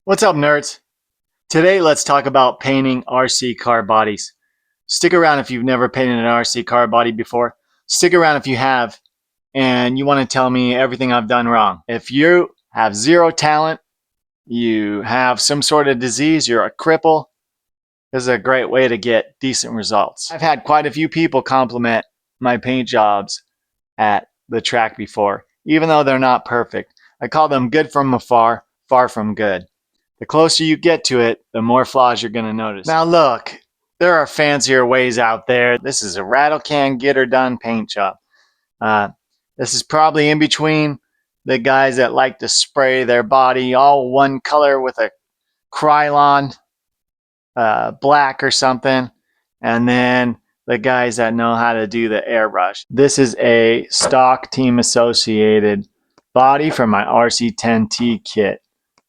What's up, nerds? Today, let's talk about painting RC car bodies. Stick around if you've never painted an RC car body before. Stick around if you have, and you want to tell me everything I've done wrong. If you have zero talent, you have some sort of disease, you're a cripple, this is a great way to get decent results. I've had quite a few people compliment my paint jobs at the track before, even though they're not perfect. I call them good from afar, far from good. The closer you get to it, the more flaws you're going to notice. Now look, there are fancier ways out there. This is a rattle can get her done paint job. This is probably in between the guys that like to spray their body all one color with a Krylon black or something, and then the guys that know how to do the airbrush. This is a stock team associated body from my RC10T kit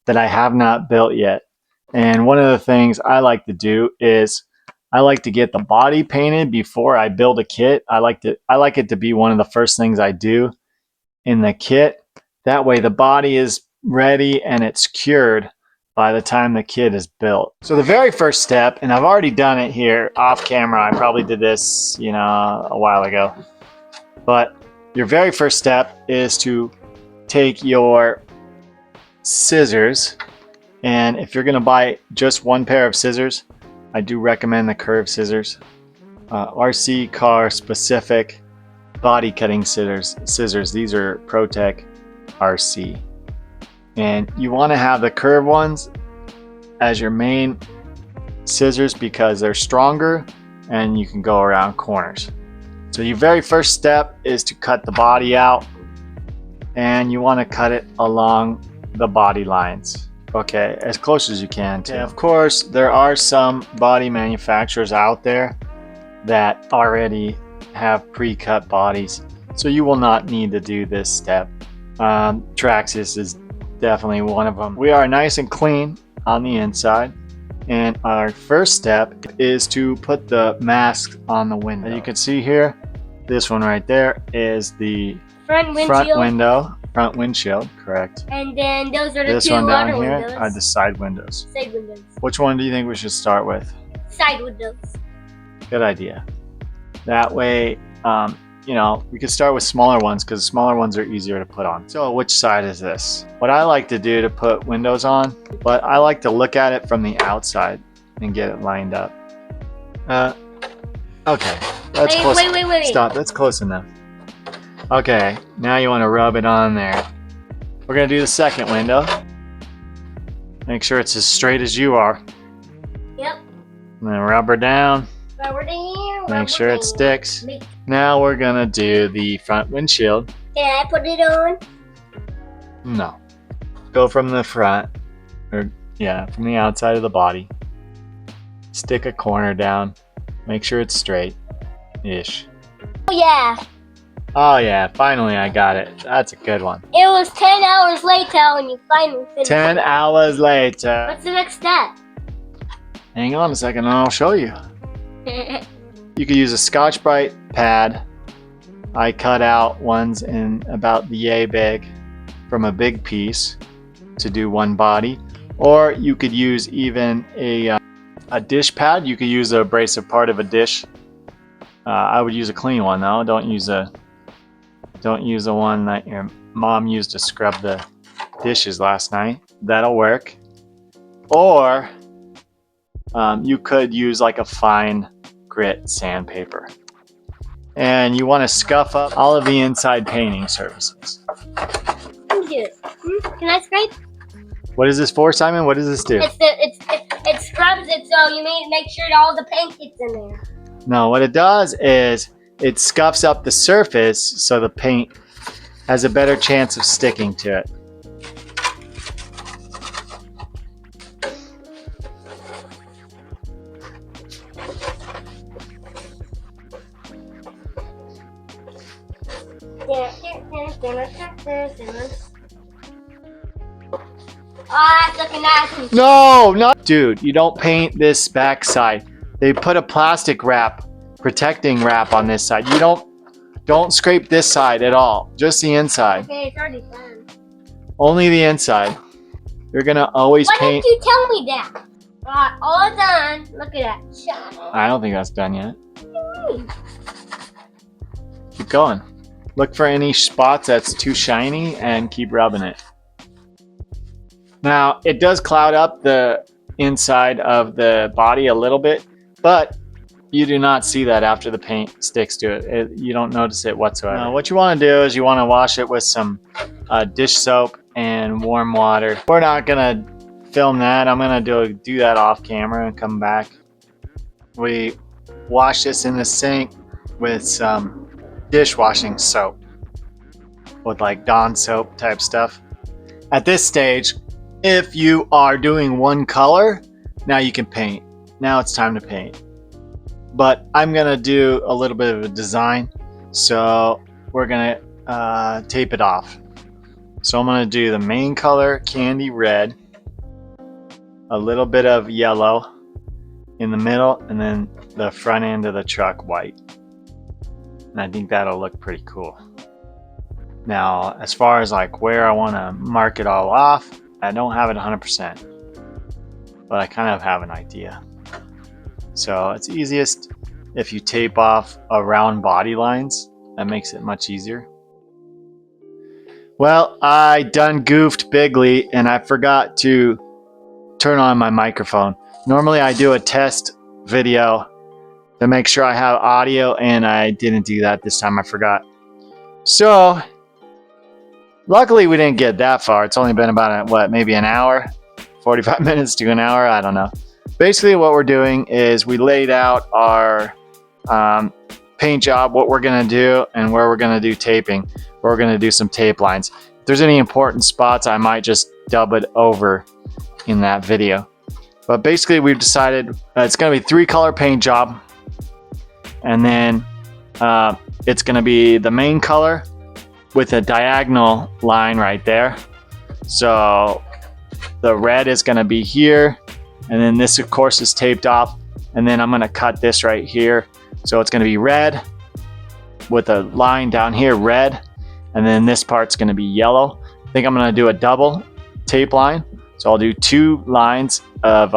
that I have not built yet. And one of the things I like to do is I like to get the body painted before I build a kit. I like it to be one of the first things I do in the kit. That way the body is ready and it's cured by the time the kit is built. So the very first step, and I've already done it here off camera, I probably did this, a while ago. But your very first step is to take your scissors, and if you're gonna buy just one pair of scissors, I do recommend the curved scissors. RC car specific body cutting scissors. These are ProTech RC. And you want to have the curved ones as your main scissors because they're stronger and you can go around corners. So your very first step is to cut the body out, and you want to cut it along the body lines. Okay, as close as you can to. Of course, there are some body manufacturers out there that already have pre-cut bodies, so you will not need to do this step. Traxxas is definitely one of them. We are nice and clean on the inside, and our first step is to put the mask on the window. As you can see here, this one right there is the front windshield, correct. And then those are the this two one down other here windows. are the side windows. Side windows. Which one do you think we should start with? Side windows. Good idea. That way, we could start with smaller ones because smaller ones are easier to put on. So which side is this? What I like to do to put windows on, but I like to look at it from the outside and get it lined up. Okay, that's close. Wait. Stop, that's close enough. Okay, now you want to rub it on there. We're going to do the second window. Make sure it's as straight as you are. Yep. And then rub her down. Make sure it sticks. Now we're going to do the front windshield. Can I put it on? No. Go from the front, from the outside of the body. Stick a corner down. Make sure it's straight-ish. Oh yeah. Oh yeah, finally I got it. That's a good one. It was 10 hours later when you finally finished. 10 hours later. What's the next step? Hang on a second and I'll show you. You could use a Scotch-Brite pad. I cut out ones in about the yay big from a big piece to do one body. Or you could use even a dish pad. You could use a abrasive part of a dish. I would use a clean one though. Don't use the one that your mom used to scrub the dishes last night. That'll work. Or you could use like a fine grit sandpaper. And you want to scuff up all of the inside painting surfaces. Let me do it. Can I scrape? What is this for, Simon? What does this do? It scrubs it so you make sure that all the paint gets in there. No, what it does is it scuffs up the surface so the paint has a better chance of sticking to it. Ah, it's looking nasty. No, not dude. You don't paint this backside. They put a plastic wrap, protecting wrap on this side. You don't scrape this side at all. Just the inside. Okay, it's already done. Only the inside. You're gonna always Why paint. didn't you tell me that? All done. Look at that. Shut up. I don't think that's done yet. Keep going. Look for any spots that's too shiny and keep rubbing it. Now, it does cloud up the inside of the body a little bit, but you do not see that after the paint sticks to it. You don't notice it whatsoever. Now, what you want to do is you want to wash it with some dish soap and warm water. We're not going to film that. I'm going to do that off camera and come back. We wash this in the sink with some dishwashing soap with like Dawn soap type stuff. At this stage, if you are doing one color, now you can paint. Now it's time to paint. But I'm gonna do a little bit of a design, so we're gonna tape it off. So I'm gonna do the main color, candy red, a little bit of yellow in the middle, and then the front end of the truck white. And I think that'll look pretty cool. Now, as far as like where I want to mark it all off, I don't have it 100%, but I kind of have an idea. So it's easiest if you tape off around body lines. That makes it much easier. Well, I done goofed bigly and I forgot to turn on my microphone. Normally I do a test video to make sure I have audio, and I didn't do that this time. I forgot. So luckily we didn't get that far. It's only been about maybe an hour, 45 minutes to an hour, I don't know. Basically what we're doing is we laid out our paint job, what we're gonna do and where we're gonna do taping. We're gonna do some tape lines. If there's any important spots, I might just dub it over in that video. But basically we've decided it's gonna be 3-color paint job, and then it's gonna be the main color with a diagonal line right there. So the red is gonna be here, and then this of course is taped off, and then I'm gonna cut this right here. So it's gonna be red with a line down here, red, and then this part's gonna be yellow. I think I'm gonna do a double tape line. So I'll do 2 lines of,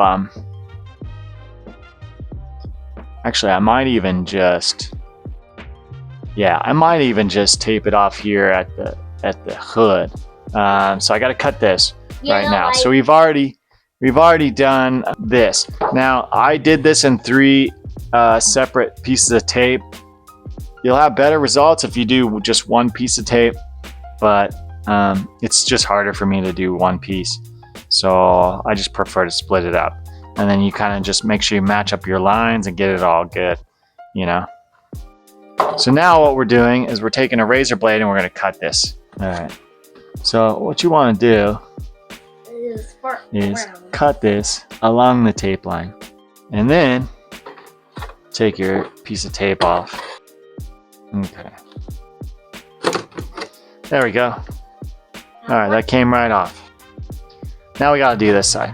actually I might even just tape it off here at the hood. So I got to cut this right now. So we've already done this. Now I did this in 3 separate pieces of tape. You'll have better results if you do just 1 piece of tape, but it's just harder for me to do 1 piece. So I just prefer to split it up. And then you kind of just make sure you match up your lines and get it all good, you know. So now what we're doing is we're taking a razor blade and we're going to cut this. All right. So what you want to do is cut this along the tape line. And then take your piece of tape off. Okay. There we go. All right, that came right off. Now we got to do this side.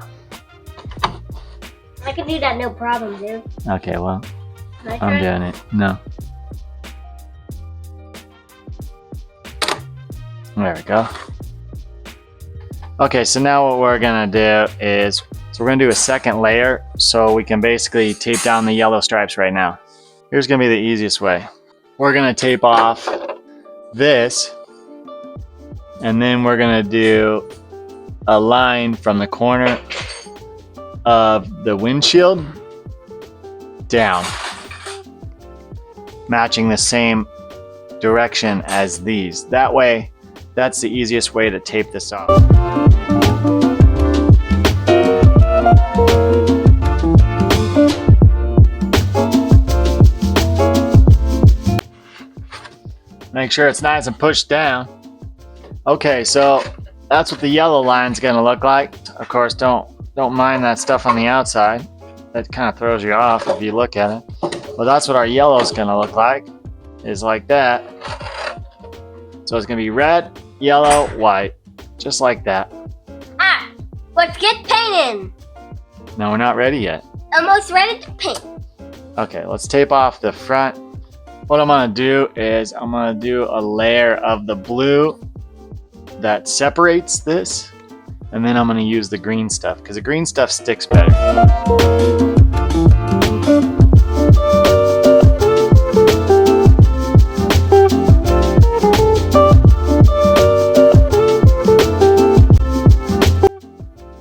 I can do that, no problem, dude. Okay, well, I'm doing it. No. There we go. Okay, so now what we're gonna do is, we're gonna do a second layer so we can basically tape down the yellow stripes right now. Here's gonna be the easiest way. We're gonna tape off this, and then we're gonna do a line from the corner of the windshield down, matching the same direction as these. That way, that's the easiest way to tape this off. Make sure it's nice and pushed down. Okay, so that's what the yellow line's gonna look like. Of course, don't mind that stuff on the outside. That kind of throws you off if you look at it. Well, that's what our yellow's gonna look like, is like that. So it's gonna be red, yellow, white, just like that. Ah, let's get painting. No, we're not ready yet. Almost ready to paint. Okay, let's tape off the front. What I'm gonna do is I'm gonna do a layer of the blue that separates this, And then I'm going to use the green stuff because the green stuff sticks better.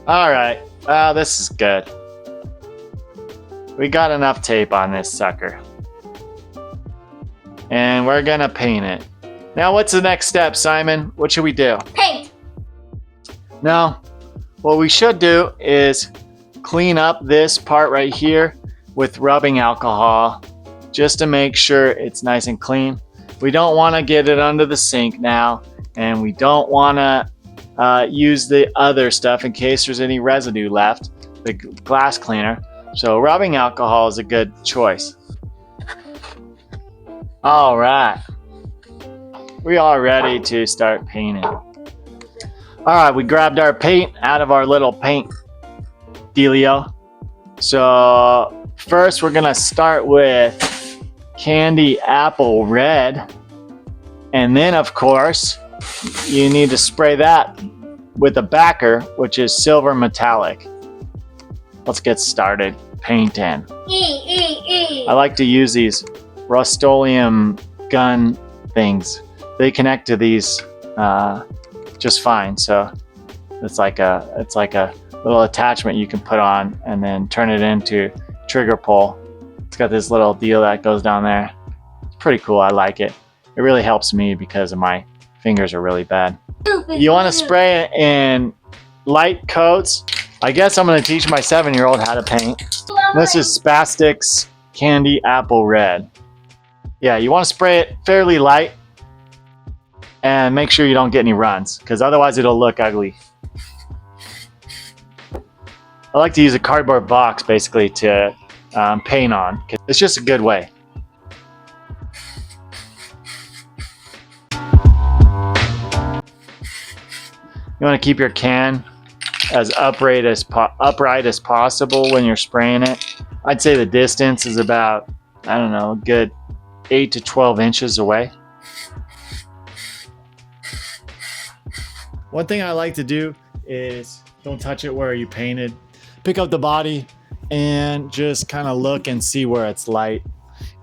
All right, this is good. We got enough tape on this sucker. And we're gonna paint it. Now, what's the next step, Simon? What should we do? Paint. No, what we should do is clean up this part right here with rubbing alcohol just to make sure it's nice and clean. We don't want to get it under the sink now, and we don't want to use the other stuff in case there's any residue left, the glass cleaner. So rubbing alcohol is a good choice. All right, we are ready to start painting. All right, we grabbed our paint out of our little paint dealio. So first we're gonna start with candy apple red, and then of course you need to spray that with a backer, which is silver metallic. Let's get started painting. I like to use these Rust-Oleum gun things. They connect to these just fine. So it's like a little attachment you can put on and then turn it into trigger pull. It's got this little deal that goes down there. It's pretty cool. I like it. It really helps me because of my fingers are really bad. You want to spray it in light coats. I guess I'm going to teach my 7-year-old how to paint. This is Spastix Candy Apple Red. Yeah, you want to spray it fairly light and make sure you don't get any runs because otherwise it'll look ugly. I like to use a cardboard box basically to paint on. It's just a good way. You want to keep your can as upright as possible when you're spraying it. I'd say the distance is about, I don't know, a good 8 to 12 inches away. One thing I like to do is don't touch it where you painted. Pick up the body and just kind of look and see where it's light.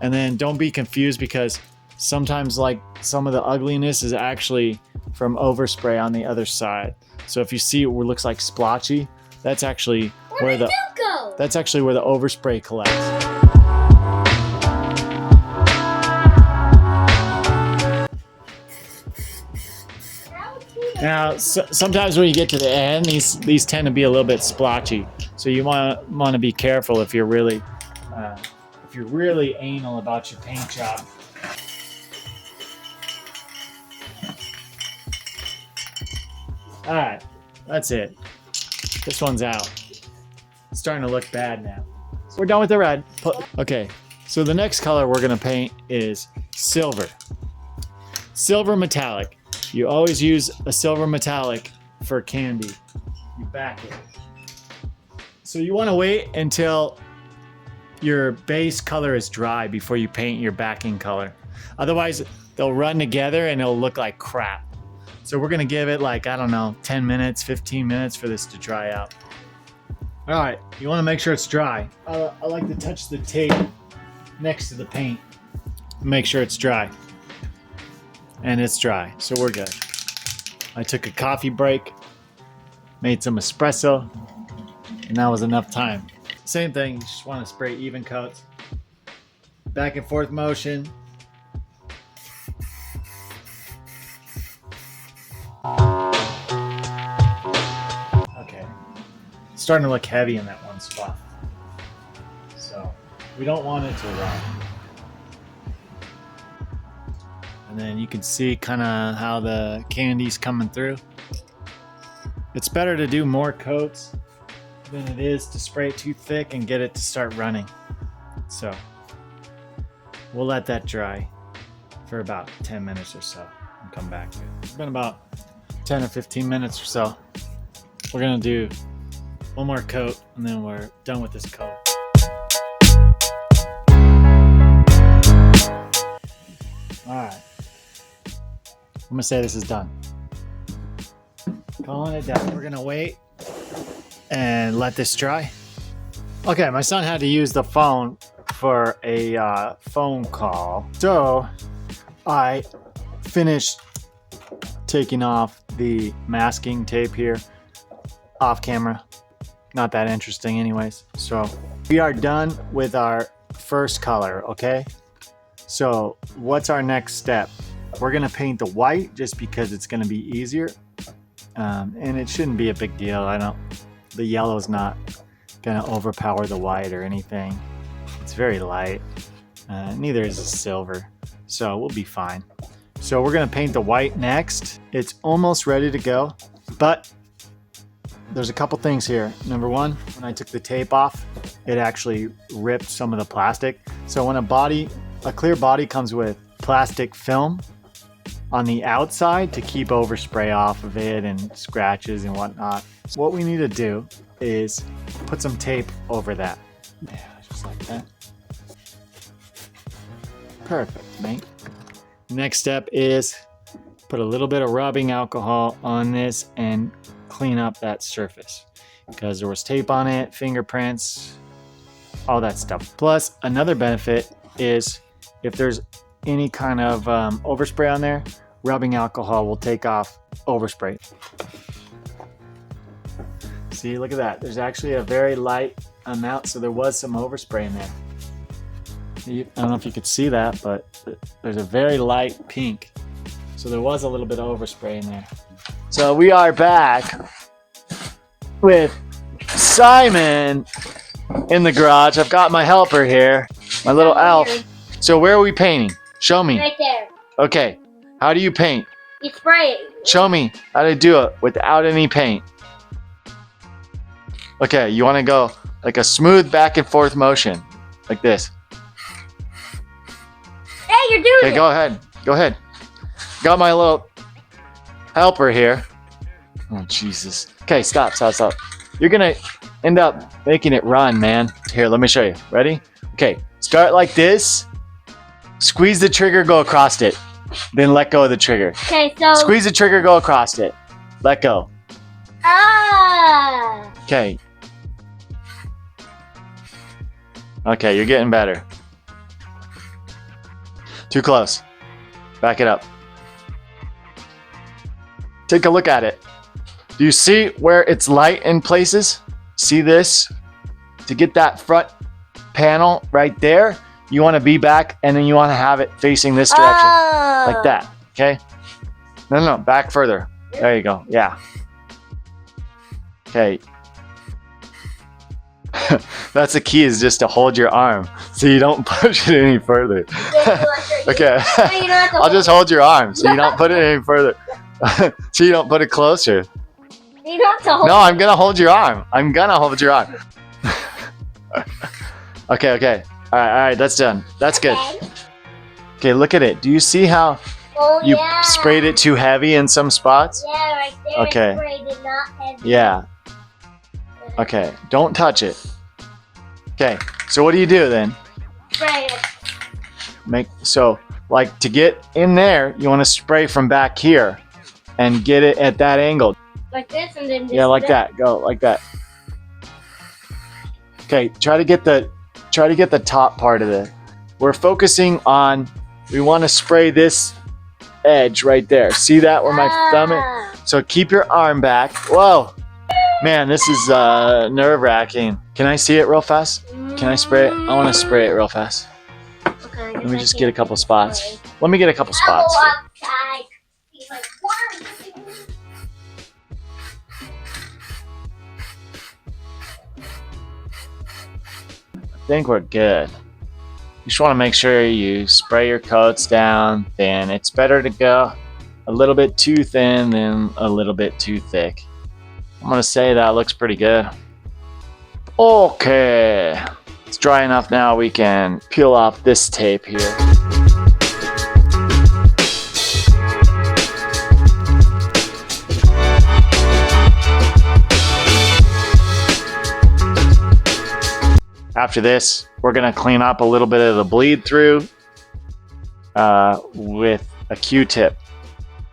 And then don't be confused because sometimes like some of the ugliness is actually from overspray on the other side. So if you see it looks like splotchy, that's actually where the overspray collects. Now, sometimes when you get to the end, these tend to be a little bit splotchy. So you want to be careful if you're really anal about your paint job. All right, that's it. This one's out. It's starting to look bad now. So we're done with the red. Okay, so the next color we're gonna paint is silver. Silver metallic. You always use a silver metallic for candy. You back it. So you want to wait until your base color is dry before you paint your backing color. Otherwise, they'll run together and it'll look like crap. So we're going to give it like, I don't know, 10 minutes, 15 minutes for this to dry out. All right, you want to make sure it's dry. I like to touch the tape next to the paint. Make sure it's dry. And it's dry, so we're good. I took a coffee break, made some espresso, and that was enough time. Same thing, you just want to spray even coats. Back and forth motion. Okay, it's starting to look heavy in that one spot. So we don't want it to run. And then you can see kind of how the candy's coming through. It's better to do more coats than it is to spray it too thick and get it to start running. So we'll let that dry for about 10 minutes or so and come back to it. It's been about 10 or 15 minutes or so. We're gonna do one more coat and then we're done with this coat. All right. I'm gonna say this is done. Calling it down. We're gonna wait and let this dry. Okay, my son had to use the phone for a phone call. So I finished taking off the masking tape here off camera. Not that interesting anyways. So we are done with our first color, okay? So what's our next step? We're gonna paint the white just because it's gonna be easier. And it shouldn't be a big deal. The yellow's not gonna overpower the white or anything. It's very light. Neither is the silver. So we'll be fine. So we're gonna paint the white next. It's almost ready to go, but there's a couple things here. Number one, when I took the tape off, it actually ripped some of the plastic. So when a clear body comes with plastic film on the outside to keep overspray off of it and scratches and whatnot, so what we need to do is put some tape over that. Yeah, just like that. Perfect, mate. Next step is put a little bit of rubbing alcohol on this and clean up that surface because there was tape on it, fingerprints, all that stuff. Plus, another benefit is if there's any kind of overspray on there, rubbing alcohol will take off overspray. See, look at that. There's actually a very light amount, so there was some overspray in there. I don't know if you could see that, but there's a very light pink. So there was a little bit of overspray in there. So we are back with Simon in the garage. I've got my helper here, my little elf. So where are we painting? Show me. Right there. Okay, how do you paint? You spray it. Show me how to do it without any paint. Okay, you want to go like a smooth back and forth motion, like this. Hey, you're doing Okay, it. go ahead. Go ahead. Got my little helper here. Oh, Jesus. Okay, stop. You're going to end up making it run, man. Here, let me show you. Ready? Okay, start like this. Squeeze the trigger, go across it. Then let go of the trigger. Okay, so. Squeeze the trigger, go across it. Let go. Ah. Okay. Okay, you're getting better. Too close. Back it up. Take a look at it. Do you see where it's light in places? See this? To get that front panel right there, you want to be back and then you want to have it facing this direction. Like that, okay? No, back further. There you go, yeah. Okay. That's the key, is just to hold your arm so you don't push it any further. Okay, I'll just hold your arm so you don't put it any further. So you don't put it closer. You don't have to hold. No, I'm gonna hold your arm. I'm gonna hold your arm. Okay. All right, that's done. That's good. Okay, look at it. Do you see how you sprayed it too heavy in some spots? Yeah, right there. Okay. Sprayed it not heavy. Yeah. Okay, don't touch it. Okay, so what do you do then? Spray it. So like to get in there, you want to spray from back here and get it at that angle. Like this and then just. Yeah, like that. Go like that. Okay, try to get the top part of it. We're focusing on, we want to spray this edge right there. See that where my thumb is? So keep your arm back. Whoa. Man, this is nerve-wracking. Can I see it real fast? Can I spray it? I want to spray it real fast. Okay, Let me just get a couple spots. Let me get a couple spots. I'll go outside. He's like, what are you doing? I think we're good. You just want to make sure you spray your coats down thin. It's better to go a little bit too thin than a little bit too thick. I'm going to say that looks pretty good. Okay. It's dry enough now. We can peel off this tape here. After this, we're going to clean up a little bit of the bleed through with a Q-tip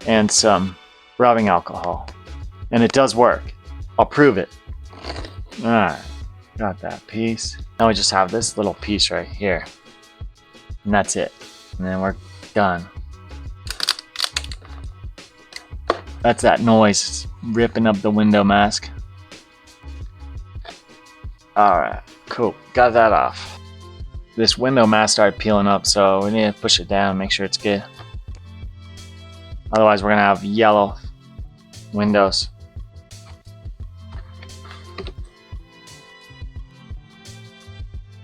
and some rubbing alcohol. And it does work. I'll prove it. Alright, got that piece. Now we just have this little piece right here. And that's it. And then we're done. That's that noise ripping up the window mask. Alright, cool. Got that off. This window mask started peeling up, so we need to push it down, make sure it's good. Otherwise we're gonna have yellow windows.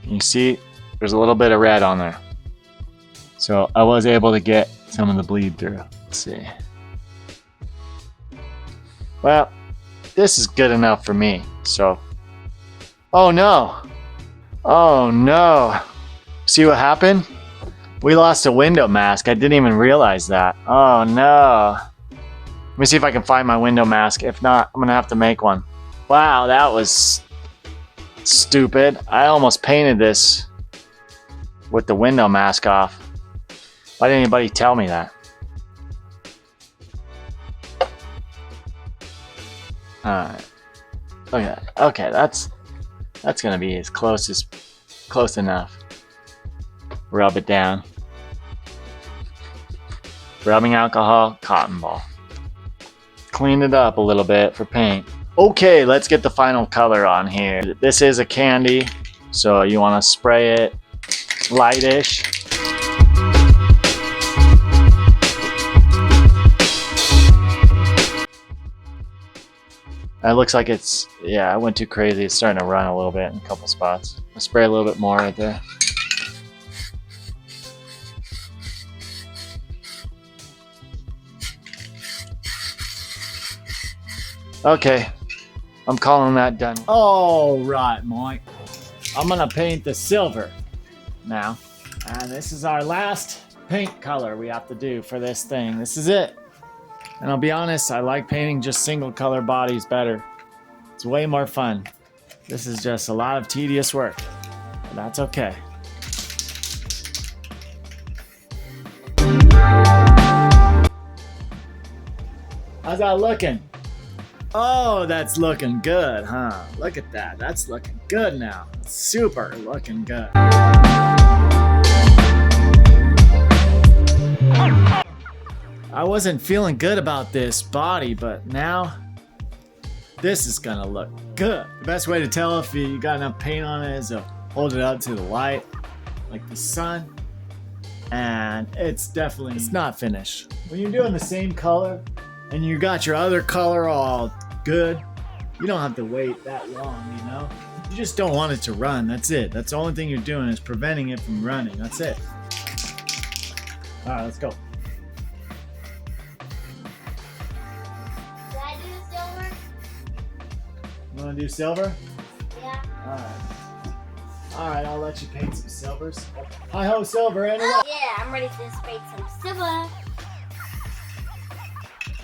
You see, there's a little bit of red on there. So I was able to get some of the bleed through. Let's see. Well, this is good enough for me, so. Oh no! Oh no! See what happened? We lost a window mask. I didn't even realize that. Oh no. Let me see if I can find my window mask. If not, I'm gonna have to make one. Wow, that was stupid. I almost painted this with the window mask off. Why didn't anybody tell me that? Alright. Okay, that's gonna be as close enough. Rub it down. Rubbing alcohol, cotton ball. Clean it up a little bit for paint. Okay, let's get the final color on here. This is a candy, so you want to spray it lightish. It looks like it's, yeah, I went too crazy. It's starting to run a little bit in a couple spots. I'll spray a little bit more right there. Okay, I'm calling that done. All right, Mike. I'm gonna paint the silver now. And this is our last paint color we have to do for this thing. This is it. And I'll be honest, I like painting just single color bodies better. It's way more fun. This is just a lot of tedious work, but that's okay. How's that looking? Oh, that's looking good, huh? Look at that. That's looking good now. Super looking good. I wasn't feeling good about this body, but now this is gonna look good. The best way to tell if you got enough paint on it is to hold it up to the light, like the sun, and it's not finished. When you're doing the same color and you got your other color all good, you don't have to wait that long, you know? You just don't want it to run, that's it. That's the only thing you're doing is preventing it from running, that's it. All right, let's go. You want to do silver? Yeah. Alright, I'll let you paint some silvers. Hi-ho, silver, anyway. Oh, yeah, I'm ready to paint some silver.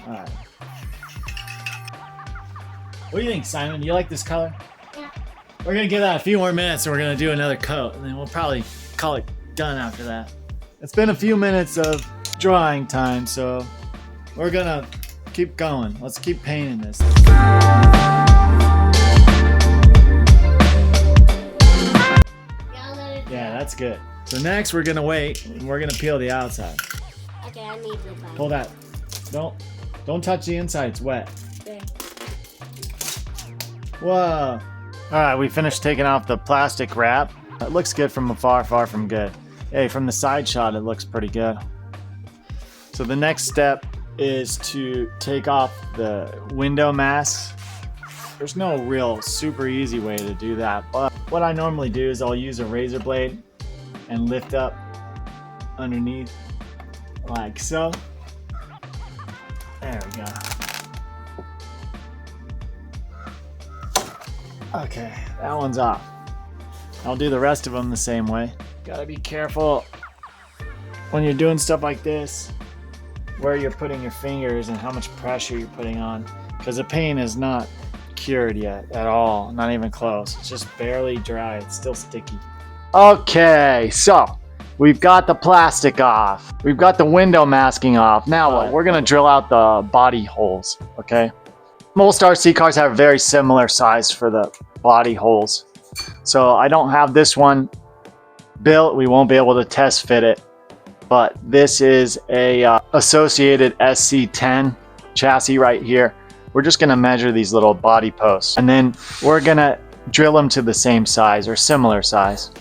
Alright. What do you think, Simon? Do you like this color? Yeah. We're going to give that a few more minutes and we're going to do another coat. And then we'll probably call it done after that. It's been a few minutes of drying time, so we're going to keep going. Let's keep painting this. Yeah, that's good. So next we're gonna wait and we're gonna peel the outside. Okay, I need to Pull that. Don't touch the inside, it's wet. Okay. Whoa. Alright, we finished taking off the plastic wrap. It looks good from afar, far from good. Hey, from the side shot it looks pretty good. So the next step is to take off the window masks. There's no real super easy way to do that, but what I normally do is I'll use a razor blade and lift up underneath like so. There we go. Okay, that one's off. I'll do the rest of them the same way. Gotta be careful when you're doing stuff like this, where you're putting your fingers and how much pressure you're putting on, because the paint is not cured yet at all, not even close. It's just barely dry, it's still sticky. Okay, so we've got the plastic off, we've got the window masking off. Now what? We're gonna drill out the body holes, okay? Most RC cars have very similar size for the body holes. So I don't have this one built. We won't be able to test fit it. But this is a associated SC10 chassis right here. We're just gonna measure these little body posts. And then we're gonna drill them to the same size or similar size.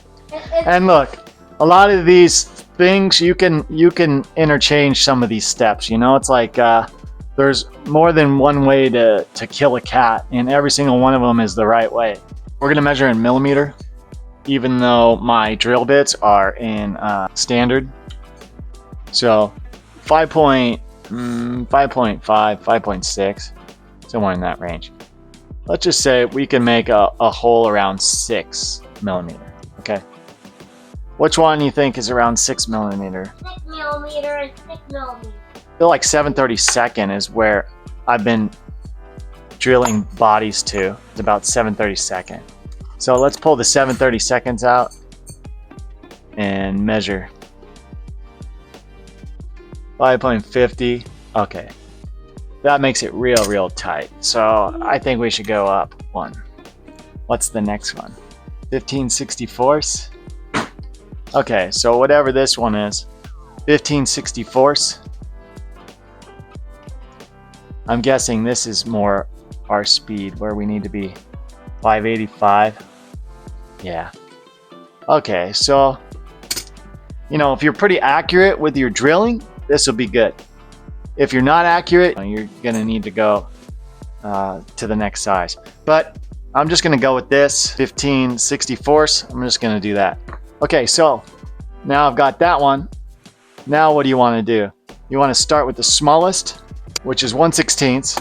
And look, a lot of these things you can interchange some of these steps. You know, it's like there's more than one way to kill a cat, and every single one of them is the right way. We're gonna measure in millimeter, even though my drill bits are in standard. So 5.5, 5.6, somewhere in that range. Let's just say we can make a hole around 6 millimeter. Okay. Which one do you think is around 6 millimeter? 6 millimeter and 6 millimeter. I feel like 7/32 is where I've been drilling bodies to. It's about 7/32. So let's pull the 7/32 out and measure. 5.50. Okay. That makes it real tight. So I think we should go up one. What's the next one? 15/64. Okay, so whatever this one is, 15/64. I'm guessing this is more our speed, where we need to be 585. Yeah. Okay, so, you know, if you're pretty accurate with your drilling, this will be good. If you're not accurate, you're gonna need to go to the next size. But I'm just gonna go with this, 15/64. I'm just gonna do that. Okay, so now I've got that one. Now what do you wanna do? You wanna start with the smallest, which is 1/16,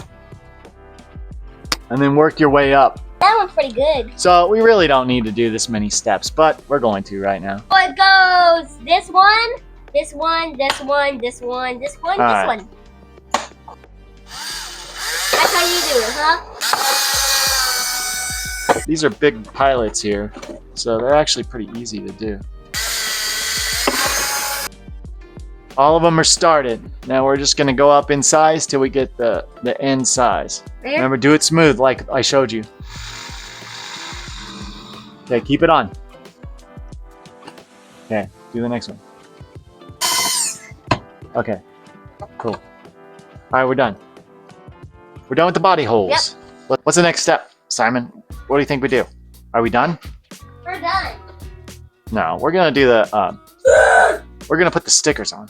and then work your way up. That one's pretty good. So we really don't need to do this many steps, but we're going to right now. So it goes this one, this one, this one, this one, this one, All this right. one. That's how you do it, huh? These are big pilots here, so they're actually pretty easy to do. All of them are started. Now we're just gonna go up in size till we get the end size. There. Remember, do it smooth like I showed you. Okay, keep it on. Okay, do the next one. Okay, cool. All right, we're done. We're done with the body holes. What's the next step, Simon? What do you think we do? Are we done? We're done. No, we're gonna do the, we're gonna put the stickers on.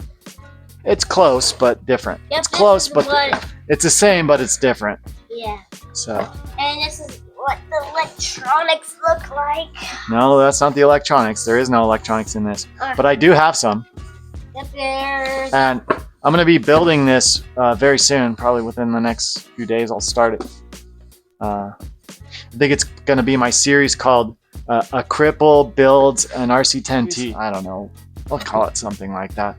It's close, but different. Yep, It's close, this is but what- it's the same, but it's different. Yeah. So, And this is what the electronics look like. no, that's not the electronics. There is no electronics in this, but I do have some. Yep, there's. And I'm gonna be building this very soon, probably within the next few days. I'll start it. I think it's gonna be my series called "A Cripple Builds an RC10T." I don't know. I'll call it something like that.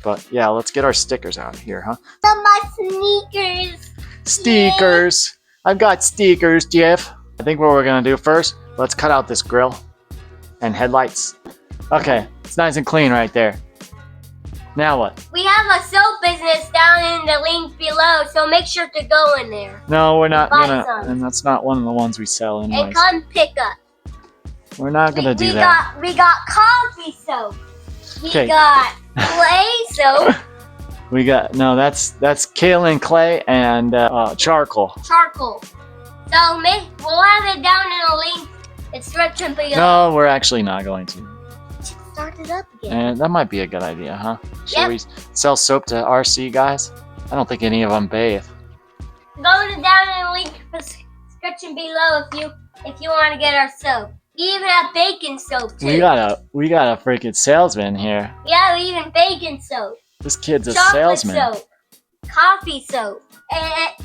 But yeah, let's get our stickers out here, huh? Some of my sneakers. Stickers. I've got stickers, Jeff. I think what we're gonna do first, let's cut out this grill and headlights. Okay, it's nice and clean right there. Now what? We have a soap business down in the link below, so make sure to go in there No, we're not Buy gonna, some. and that's not one of the ones we sell and anyways. come pick up. We're not gonna do we that. We got coffee soap. We 'Kay. got clay soap, We got, no, that's kaolin clay and charcoal. charcoal. So we'll have it down in the link description below. No, we're actually not going to. Start it up again. And that might be a good idea, huh? Should Yep. we sell soap to RC guys? I don't think any of them bathe. Go down in the link description below if you want to get our soap. We even have bacon soap too. We got a freaking salesman here. Yeah, we even bacon soap. This kid's a Chocolate salesman. soap, coffee soap,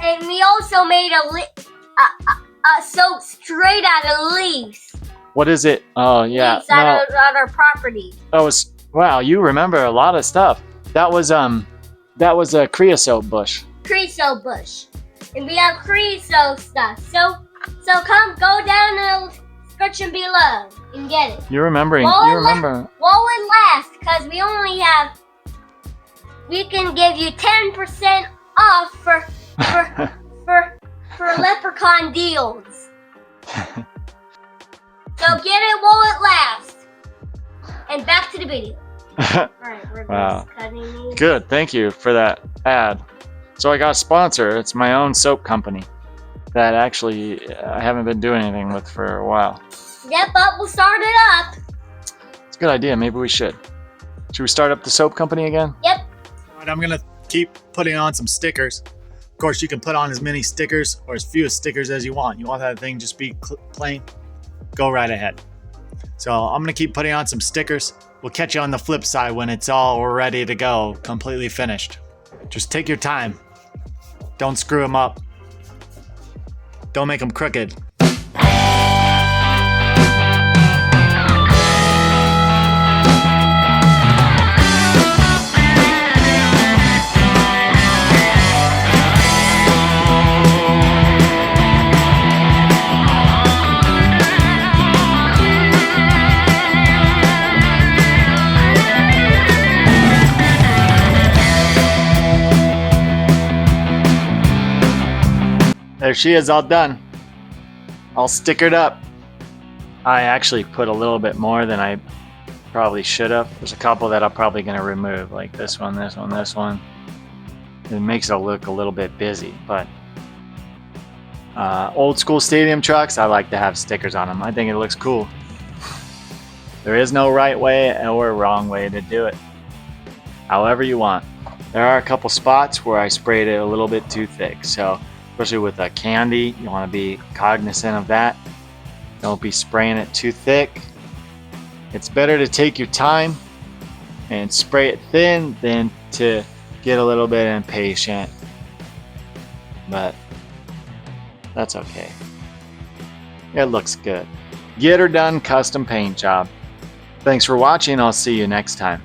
and we also made a soap straight out of leaves. What is it? Oh yeah, Leaves out of our property. that was, wow. You remember a lot of stuff. That was a creosote bush. Creosote bush, and we have creosote stuff. So come go down in the description below and get it. You're remembering. Well, You remember. While it lasts, because we can give you 10% off for for leprechaun deals. So get it while it lasts. And back to the video. Alright, we're Wow. just cutting these. Good, thank you for that ad. So I got a sponsor. It's my own soap company that actually I haven't been doing anything with for a while. Yep, but we'll start it up. It's a good idea. Maybe we should. Should we start up the soap company again? Yep. All right, I'm gonna keep putting on some stickers. Of course, you can put on as many stickers or as few stickers as you want. You want that thing just be plain? Go right ahead. So I'm gonna keep putting on some stickers. We'll catch you on the flip side when it's all ready to go, completely finished. Just take your time. Don't screw them up. Don't make them crooked. There she is, all done. All stickered up. I actually put a little bit more than I probably should have. There's a couple that I'm probably going to remove, like this one, this one, this one. It makes it look a little bit busy, but old school stadium trucks, I like to have stickers on them. I think it looks cool. There is no right way or wrong way to do it. However you want. There are a couple spots where I sprayed it a little bit too thick, so especially with a candy, you want to be cognizant of that. Don't be spraying it too thick. It's better to take your time and spray it thin than to get a little bit impatient. But that's okay. It looks good. Get her done custom paint job. Thanks for watching. I'll see you next time.